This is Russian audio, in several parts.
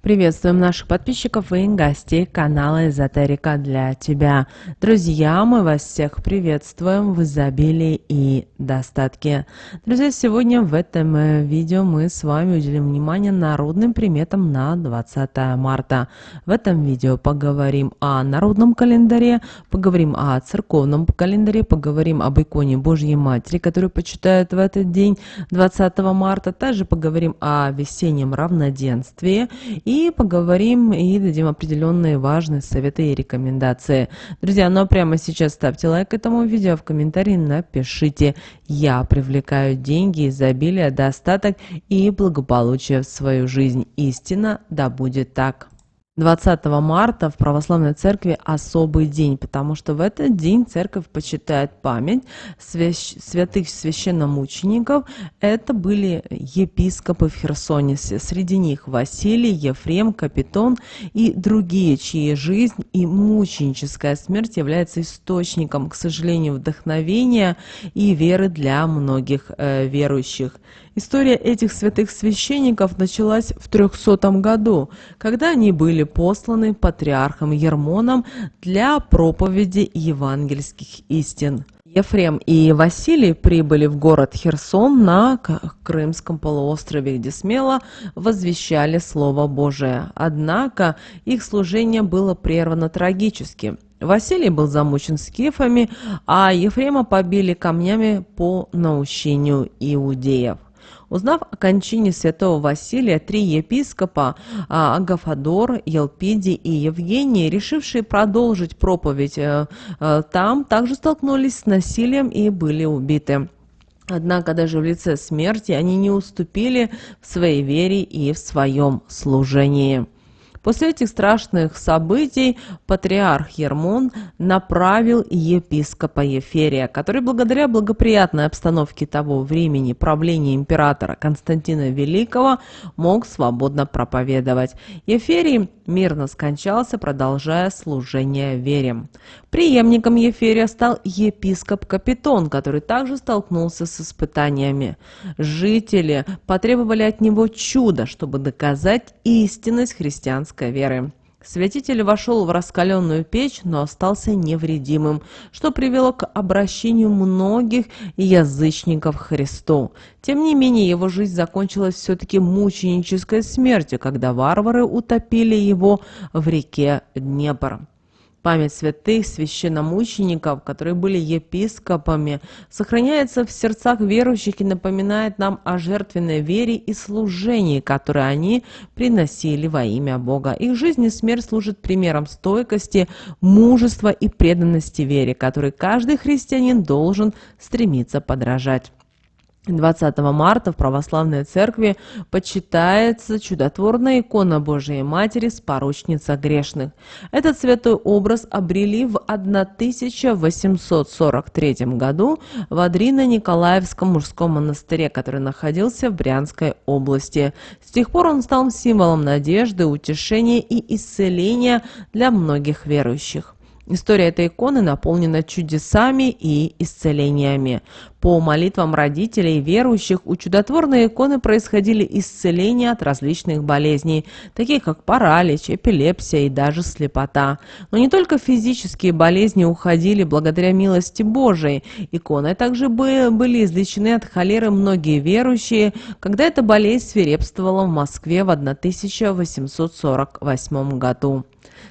Приветствуем наших подписчиков и гостей канала Эзотерика для тебя. Друзья, мы вас всех приветствуем в изобилии и достатке. Друзья, сегодня в этом видео мы с вами уделим внимание народным приметам на 20 марта. В этом видео поговорим о народном календаре, поговорим о церковном календаре, поговорим об иконе Божьей Матери, которую почитают в этот день, 20 марта. Также поговорим о весеннем равноденствии и поговорим и дадим определенные важные советы и рекомендации. Друзья, ну а прямо сейчас ставьте лайк этому видео, а в комментарии напишите: «Я привлекаю деньги, изобилие, достаток и благополучие в свою жизнь. Истина, да будет так». 20 марта в Православной Церкви особый день, потому что в этот день Церковь почитает память святых священномучеников. Это были епископы в Херсоне. Среди них Василий, Ефрем, Капитон и другие, чьи жизнь и мученическая смерть является источником, к сожалению, вдохновения и веры для многих верующих. История этих святых священников началась в 300 году, когда они были посланы патриархом Ермоном для проповеди евангельских истин. Ефрем и Василий прибыли в город Херсон на Крымском полуострове, где смело возвещали Слово Божие. Однако их служение было прервано трагически. Василий был замучен скифами, а Ефрема побили камнями по наущению иудеев. Узнав о кончине святого Василия, три епископа Агафодор, Елпидий и Евгений, решившие продолжить проповедь там, также столкнулись с насилием и были убиты. Однако даже в лице смерти они не уступили в своей вере и в своем служении. После этих страшных событий патриарх Ермон направил епископа Еферия, который благодаря благоприятной обстановке того времени правления императора Константина Великого мог свободно проповедовать. Еферий мирно скончался, продолжая служение вере. Преемником Еферия стал епископ Капитон, который также столкнулся с испытаниями. Жители потребовали от него чуда, чтобы доказать истинность христианской веры. Святитель вошел в раскаленную печь, но остался невредимым, что привело к обращению многих язычников к Христу. Тем не менее, его жизнь закончилась все-таки мученической смертью, когда варвары утопили его в реке Днепр. Память святых священномучеников, которые были епископами, сохраняется в сердцах верующих и напоминает нам о жертвенной вере и служении, которое они приносили во имя Бога. Их жизнь и смерть служат примером стойкости, мужества и преданности вере, которой каждый христианин должен стремиться подражать. 20 марта в Православной Церкви почитается чудотворная икона Божией Матери «Споручница грешных». Этот святой образ обрели в 1843 году в Адрино-Николаевском мужском монастыре, который находился в Брянской области. С тех пор он стал символом надежды, утешения и исцеления для многих верующих. История этой иконы наполнена чудесами и исцелениями. По молитвам родителей и верующих у чудотворной иконы происходили исцеления от различных болезней, таких как паралич, эпилепсия и даже слепота. Но не только физические болезни уходили благодаря милости Божией. Иконой также были излечены от холеры многие верующие, когда эта болезнь свирепствовала в Москве в 1848 году.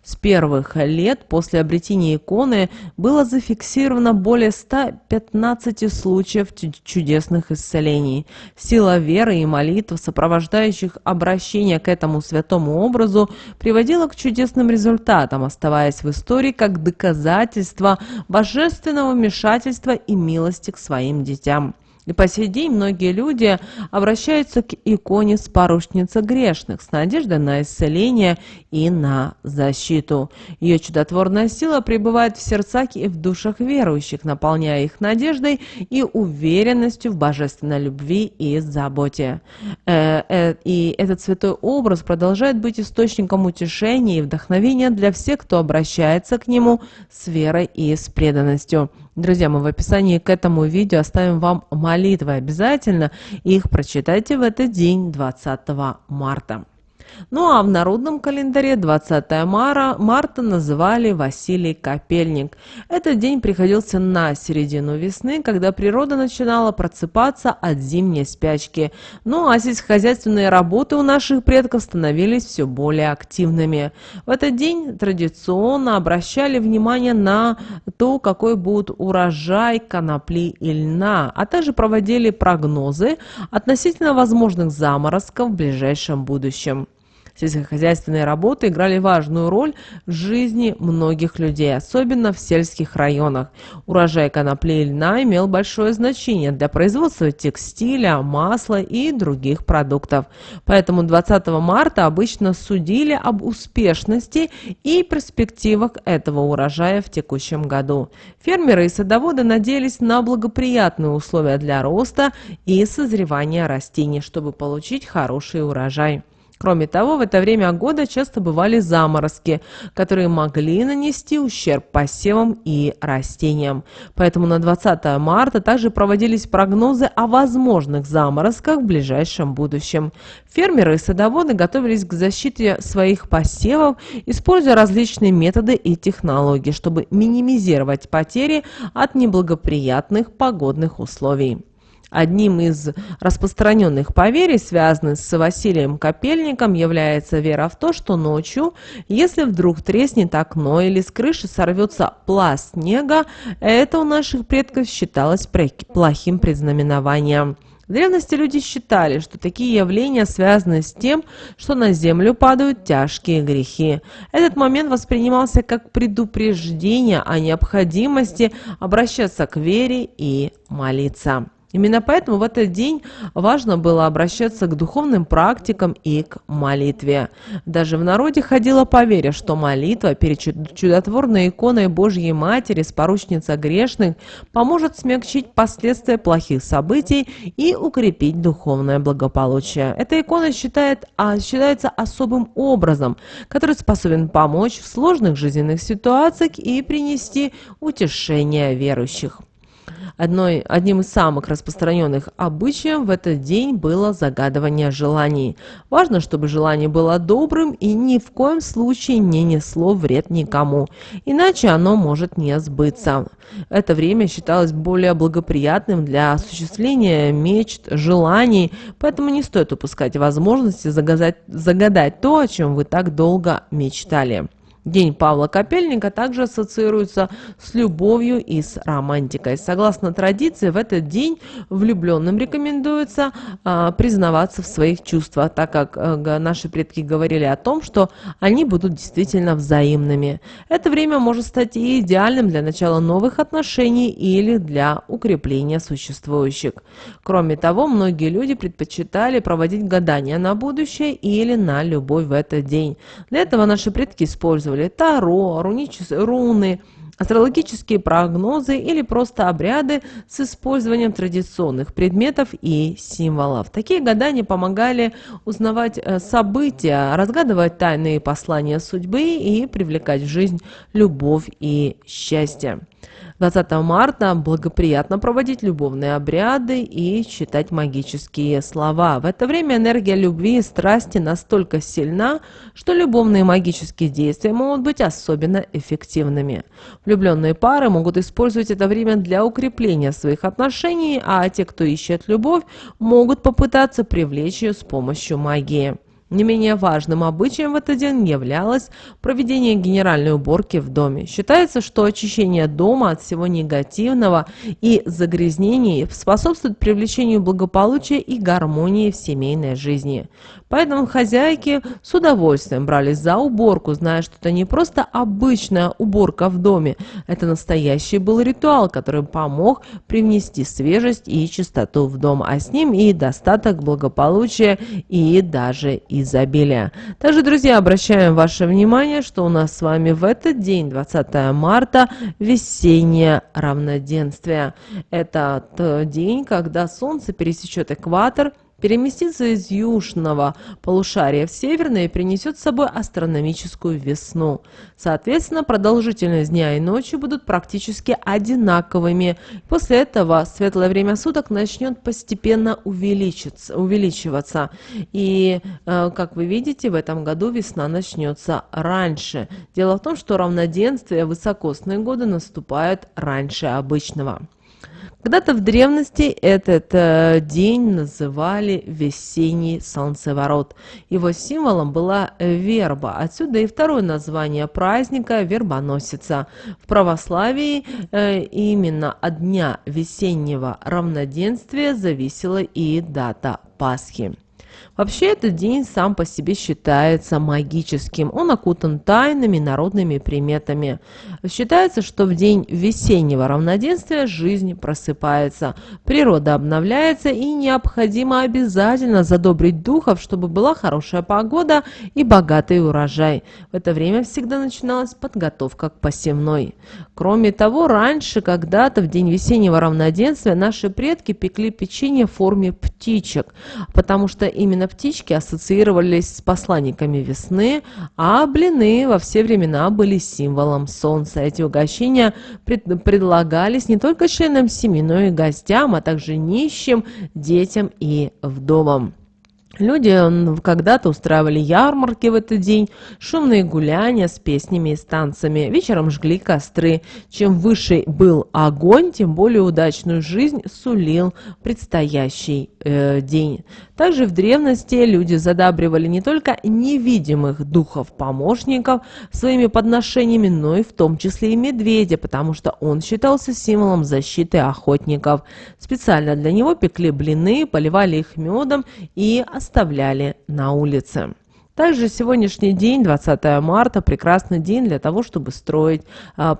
С первых лет после обретения иконы было зафиксировано более 115 случаев чудесных исцелений. Сила веры и молитв, сопровождающих обращение к этому святому образу, приводила к чудесным результатам, оставаясь в истории как доказательство божественного вмешательства и милости к своим детям. И по сей день многие люди обращаются к иконе «Споручница грешных» с надеждой на исцеление и на защиту. Ее чудотворная сила пребывает в сердцах и в душах верующих, наполняя их надеждой и уверенностью в божественной любви и заботе. И этот святой образ продолжает быть источником утешения и вдохновения для всех, кто обращается к нему с верой и с преданностью. Друзья, мы в описании к этому видео оставим вам молитвы. Обязательно их прочитайте в этот день, 20 марта. Ну а в народном календаре 20 марта называли Василий Капельник. Этот день приходился на середину весны, когда природа начинала просыпаться от зимней спячки. Ну а сельскохозяйственные работы у наших предков становились все более активными. В этот день традиционно обращали внимание на то, какой будет урожай конопли и льна, а также проводили прогнозы относительно возможных заморозков в ближайшем будущем. Сельскохозяйственные работы играли важную роль в жизни многих людей, особенно в сельских районах. Урожай конопли и льна имел большое значение для производства текстиля, масла и других продуктов. Поэтому 20 марта обычно судили об успешности и перспективах этого урожая в текущем году. Фермеры и садоводы надеялись на благоприятные условия для роста и созревания растений, чтобы получить хороший урожай. Кроме того, в это время года часто бывали заморозки, которые могли нанести ущерб посевам и растениям. Поэтому на 20 марта также проводились прогнозы о возможных заморозках в ближайшем будущем. Фермеры и садоводы готовились к защите своих посевов, используя различные методы и технологии, чтобы минимизировать потери от неблагоприятных погодных условий. Одним из распространенных поверий, связанных с Василием Капельником, является вера в то, что ночью, если вдруг треснет окно или с крыши сорвется пласт снега, это у наших предков считалось плохим предзнаменованием. В древности люди считали, что такие явления связаны с тем, что на землю падают тяжкие грехи. Этот момент воспринимался как предупреждение о необходимости обращаться к вере и молиться. Именно поэтому в этот день важно было обращаться к духовным практикам и к молитве. Даже в народе ходило поверье, что молитва перед чудотворной иконой Божьей Матери, споручница грешных, поможет смягчить последствия плохих событий и укрепить духовное благополучие. Эта икона считается особым образом, который способен помочь в сложных жизненных ситуациях и принести утешение верующих. Одним из самых распространенных обычаев в этот день было загадывание желаний. Важно, чтобы желание было добрым и ни в коем случае не несло вред никому, иначе оно может не сбыться. Это время считалось более благоприятным для осуществления мечт, желаний, поэтому не стоит упускать возможности загадать то, о чем вы так долго мечтали. День Павла Капельника также ассоциируется с любовью и с романтикой. Согласно традиции, в этот день влюбленным рекомендуется признаваться в своих чувствах, так как наши предки говорили о том, что они будут действительно взаимными. Это время может стать и идеальным для начала новых отношений или для укрепления существующих. Кроме того, многие люди предпочитали проводить гадания на будущее или на любовь в этот день. Для этого наши предки использовали таро, руны, астрологические прогнозы или просто обряды с использованием традиционных предметов и символов. Такие гадания помогали узнавать события, разгадывать тайные послания судьбы и привлекать в жизнь любовь и счастье. 20 марта благоприятно проводить любовные обряды и читать магические слова. В это время энергия любви и страсти настолько сильна, что любовные магические действия могут быть особенно эффективными. Влюбленные пары могут использовать это время для укрепления своих отношений, а те, кто ищет любовь, могут попытаться привлечь ее с помощью магии. Не менее важным обычаем в этот день являлось проведение генеральной уборки в доме. Считается, что очищение дома от всего негативного и загрязнений способствует привлечению благополучия и гармонии в семейной жизни. Поэтому хозяйки с удовольствием брались за уборку, зная, что это не просто обычная уборка в доме, это настоящий был ритуал, который помог привнести свежесть и чистоту в дом, а с ним и достаток, благополучия и даже изобилия. Также, друзья, обращаем ваше внимание, что у нас с вами в этот день, 20 марта, весеннее равноденствие. Это тот день, когда Солнце пересечет экватор, переместится из южного полушария в северное и принесет с собой астрономическую весну. Соответственно, продолжительность дня и ночи будут практически одинаковыми. После этого светлое время суток начнет постепенно увеличиваться. И, как вы видите, в этом году весна начнется раньше. Дело в том, что равноденствие высокосные годы наступают раньше обычного. Когда-то в древности этот день называли весенний солнцеворот. Его символом была верба. Отсюда и второе название праздника – вербоносица. В православии именно от дня весеннего равноденствия зависела и дата Пасхи. Вообще этот день сам по себе считается магическим. Он окутан тайными народными приметами. Считается, что в день весеннего равноденствия жизнь просыпается, природа обновляется и необходимо обязательно задобрить духов, чтобы была хорошая погода и богатый урожай. В это время всегда начиналась подготовка к посевной. Кроме того, раньше, когда-то в день весеннего равноденствия наши предки пекли печенье в форме птичек, потому что именно птички ассоциировались с посланниками весны, а блины во все времена были символом солнца. Эти угощения предлагались не только членам семьи, но и гостям, а также нищим, детям и вдовам. Люди когда-то устраивали ярмарки в этот день, шумные гуляния с песнями и с танцами. Вечером жгли костры. Чем выше был огонь, тем более удачную жизнь сулил предстоящий день. Также в древности люди задабривали не только невидимых духов-помощников своими подношениями, но и в том числе и медведя, потому что он считался символом защиты охотников. Специально для него пекли блины, поливали их медом и оставляли на улице. Также сегодняшний день, 20 марта, прекрасный день для того, чтобы строить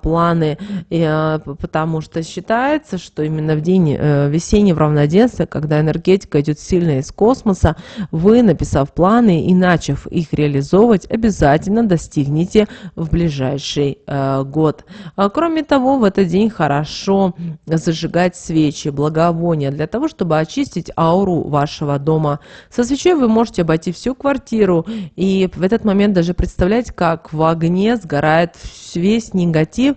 планы, потому что считается, что именно в день весеннего равноденствия, когда энергетика идет сильно из космоса, вы, написав планы и начав их реализовывать, обязательно достигнете в ближайший год. Кроме того, в этот день хорошо зажигать свечи, благовония, для того, чтобы очистить ауру вашего дома. Со свечой вы можете обойти всю квартиру, и в этот момент даже представлять, как в огне сгорает весь негатив,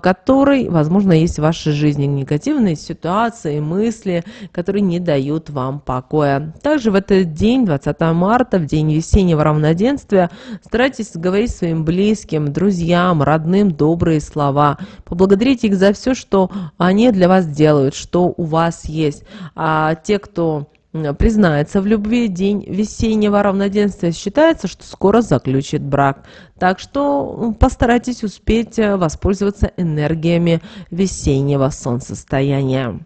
который, возможно, есть в вашей жизни. Негативные ситуации, мысли, которые не дают вам покоя. Также в этот день, 20 марта, в день весеннего равноденствия, старайтесь говорить своим близким, друзьям, родным добрые слова. Поблагодарите их за все, что они для вас делают, что у вас есть. А те, кто признается в любви, день весеннего равноденствия считается, что скоро заключит брак. Так что постарайтесь успеть воспользоваться энергиями весеннего солнцестояния.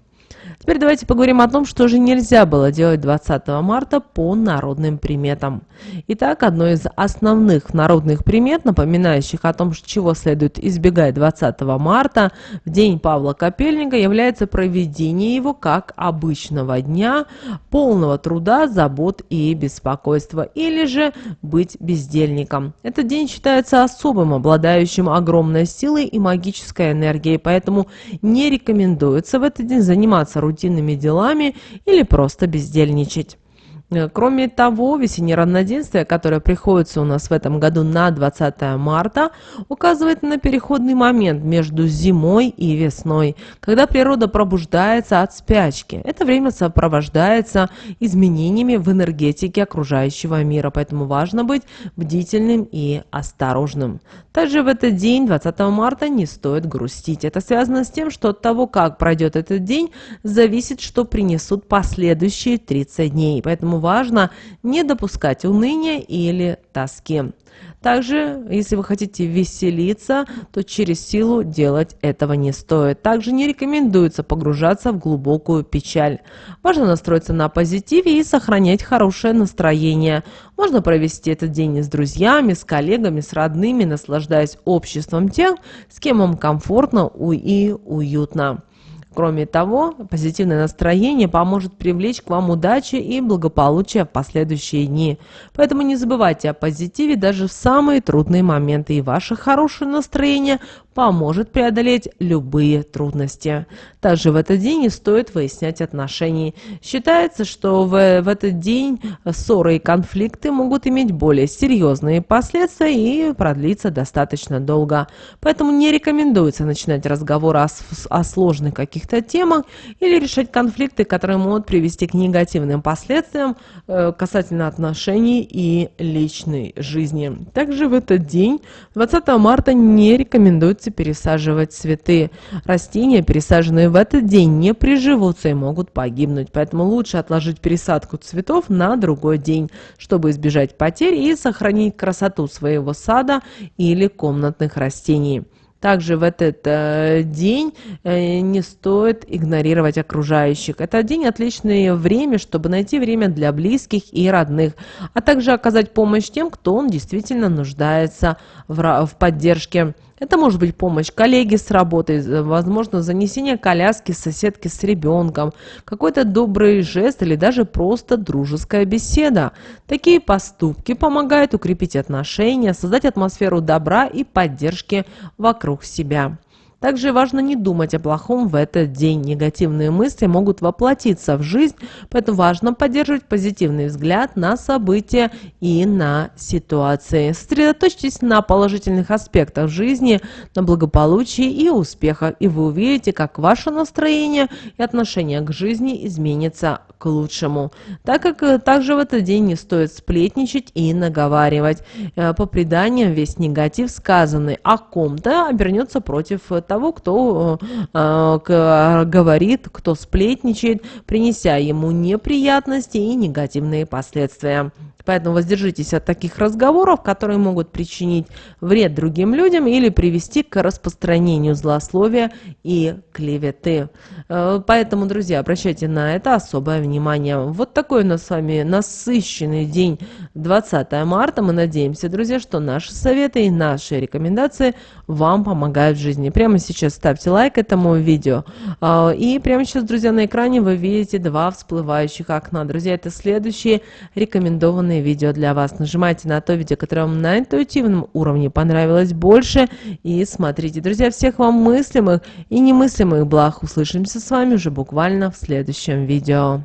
Теперь давайте поговорим о том, что же нельзя было делать 20 марта по народным приметам. Итак, одной из основных народных примет, напоминающих о том, чего следует избегать 20 марта, в день Павла Копельника, является проведение его как обычного дня, полного труда, забот и беспокойства, или же быть бездельником. Этот день считается особым, обладающим огромной силой и магической энергией, поэтому не рекомендуется в этот день заниматься рутинными делами или просто бездельничать. Кроме того, весеннее равноденствие, которое приходится у нас в этом году на 20 марта, указывает на переходный момент между зимой и весной, когда природа пробуждается от спячки. Это время сопровождается изменениями в энергетике окружающего мира, поэтому важно быть бдительным и осторожным. Также в этот день, 20 марта, не стоит грустить. Это связано с тем, что от того, как пройдет этот день, зависит, что принесут последующие 30 дней. Поэтому важно не допускать уныния или тоски. Также, если вы хотите веселиться, то через силу делать этого не стоит. Также не рекомендуется погружаться в глубокую печаль. Важно настроиться на позитиве и сохранять хорошее настроение. Можно провести этот день с друзьями, с коллегами, с родными, наслаждаясь обществом тех, с кем вам комфортно и уютно. Кроме того, позитивное настроение поможет привлечь к вам удачи и благополучие в последующие дни. Поэтому не забывайте о позитиве даже в самые трудные моменты, и ваше хорошее настроение поможет преодолеть любые трудности. Также в этот день не стоит выяснять отношений. Считается, что в этот день ссоры и конфликты могут иметь более серьезные последствия и продлиться достаточно долго. Поэтому не рекомендуется начинать разговор о сложных каких-то темах или решать конфликты, которые могут привести к негативным последствиям касательно отношений и личной жизни. Также в этот день, 20 марта, не рекомендуется пересаживать цветы. Растения, пересаженные в этот день, не приживутся и могут погибнуть. Поэтому лучше отложить пересадку цветов на другой день, чтобы избежать потерь и сохранить красоту своего сада или комнатных растений. Также в этот день не стоит игнорировать окружающих. Это день отличное время, чтобы найти время для близких и родных, а также оказать помощь тем, кто действительно нуждается в поддержке. Это может быть помощь коллеге с работы, возможно, занесение коляски соседки с ребенком, какой-то добрый жест или даже просто дружеская беседа. Такие поступки помогают укрепить отношения, создать атмосферу добра и поддержки вокруг себя. Также важно не думать о плохом в этот день. Негативные мысли могут воплотиться в жизнь, поэтому важно поддерживать позитивный взгляд на события и на ситуации. Сосредоточьтесь на положительных аспектах жизни, на благополучии и успехах, и вы увидите, как ваше настроение и отношение к жизни изменится к лучшему. Так как также в этот день не стоит сплетничать и наговаривать. По преданиям, весь негатив, сказанный о ком-то, обернется против того, кто говорит, кто сплетничает, принеся ему неприятности и негативные последствия. Поэтому воздержитесь от таких разговоров, которые могут причинить вред другим людям или привести к распространению злословия и клеветы. Поэтому, друзья, обращайте на это особое внимание. Вот такой у нас с вами насыщенный день 20 марта. Мы надеемся, друзья, что наши советы и наши рекомендации вам помогают в жизни. Прямо сейчас ставьте лайк этому видео. И прямо сейчас, друзья, на экране вы видите два всплывающих окна. Друзья, это следующие рекомендованные видео для вас. Нажимайте на то видео, которое вам на интуитивном уровне понравилось больше, и смотрите. Друзья, всех вам мыслимых и немыслимых благ. Услышимся с вами уже буквально в следующем видео.